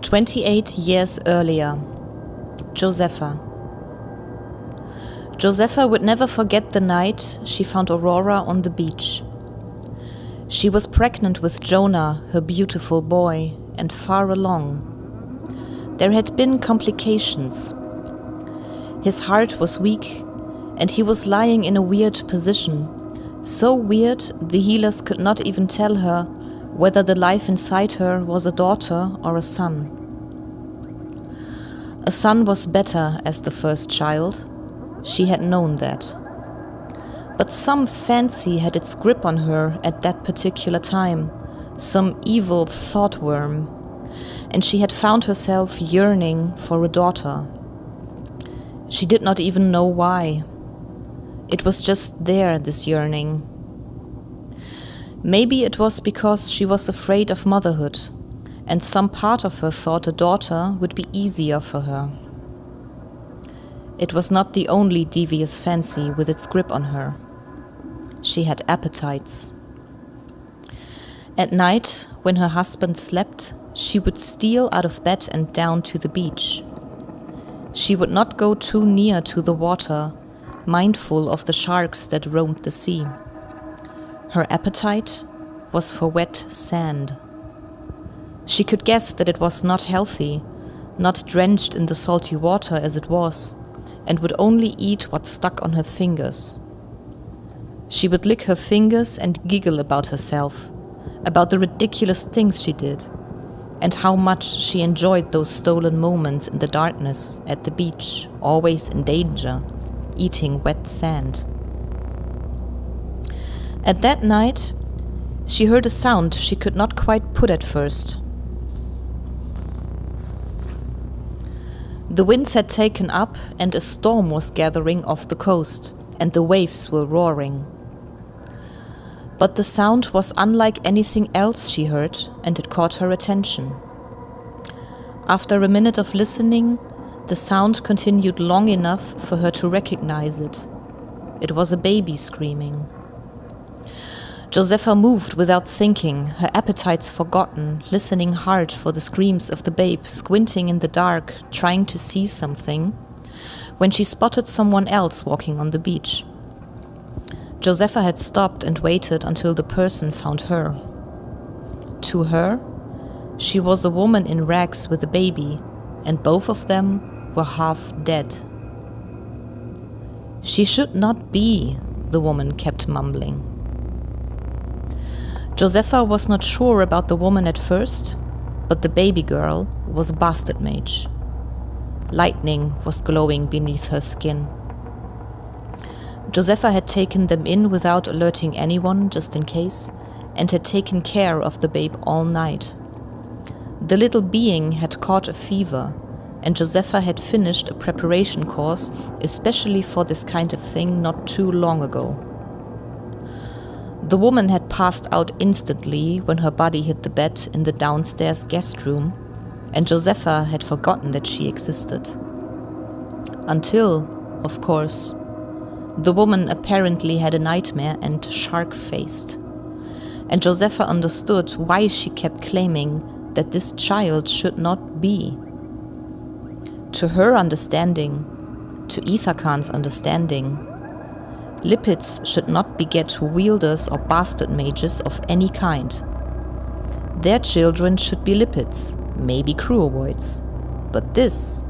28 years earlier, Josepha. Josepha would never forget the night she found Aurora on the beach. She was pregnant with Jonah, her beautiful boy, and far along. There had been complications. His heart was weak, and he was lying in a weird position. So weird, the healers could not even tell her whether the life inside her was a daughter or a son. A son was better as the first child. She had known that. But some fancy had its grip on her at that particular time, some evil thought worm, and she had found herself yearning for a daughter. She did not even know why. It was just there, this yearning. Maybe it was because she was afraid of motherhood, and some part of her thought a daughter would be easier for her. It was not the only devious fancy with its grip on her. She had appetites. At night, when her husband slept, she would steal out of bed and down to the beach. She would not go too near to the water, mindful of the sharks that roamed the sea. Her appetite was for wet sand. She could guess that it was not healthy, not drenched in the salty water as it was, and would only eat what stuck on her fingers. She would lick her fingers and giggle about herself, about the ridiculous things she did, and how much she enjoyed those stolen moments in the darkness at the beach, always in danger, eating wet sand. At that night, she heard a sound she could not quite put at first. The winds had taken up and a storm was gathering off the coast, and the waves were roaring. But the sound was unlike anything else she heard, and it caught her attention. After a minute of listening, the sound continued long enough for her to recognize it. It was a baby screaming. Josepha moved without thinking, her appetites forgotten, listening hard for the screams of the babe, squinting in the dark, trying to see something, when she spotted someone else walking on the beach. Josepha had stopped and waited until the person found her. To her, she was a woman in rags with a baby, and both of them were half dead. She should not be, the woman kept mumbling. Josepha was not sure about the woman at first, but the baby girl was a bastard mage. Lightning was glowing beneath her skin. Josepha had taken them in without alerting anyone, just in case, and had taken care of the babe all night. The little being had caught a fever, and Josepha had finished a preparation course, especially for this kind of thing, not too long ago. The woman had passed out instantly when her body hit the bed in the downstairs guest room, and Josepha had forgotten that she existed. Until, of course, the woman apparently had a nightmare and shark-faced, and Josepha understood why she kept claiming that this child should not be. To her understanding, to Ithacan's understanding, Lipids should not beget wielders or bastard mages of any kind. Their children should be Lipids, maybe cruovoids. But this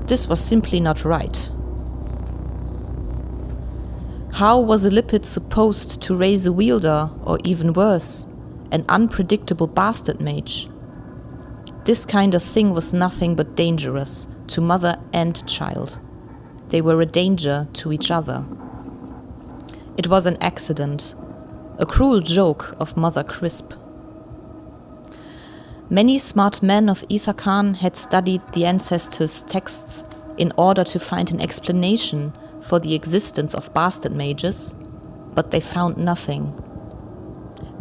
was simply not right. How was a Lipid supposed to raise a wielder, or even worse, an unpredictable bastard mage? This kind of thing was nothing but dangerous to mother and child. They were a danger to each other. It was an accident, a cruel joke of Mother Crisp. Many smart men of Ithacan had studied the ancestors' texts in order to find an explanation for the existence of bastard mages, but they found nothing.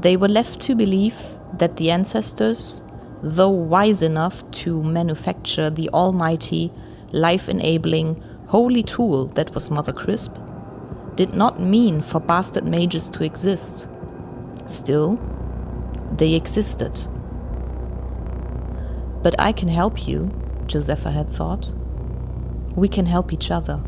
They were left to believe that the ancestors, though wise enough to manufacture the almighty, life-enabling, holy tool that was Mother Crisp, did not mean for bastard mages to exist. Still, they existed. But I can help you, Josepha had thought. We can help each other.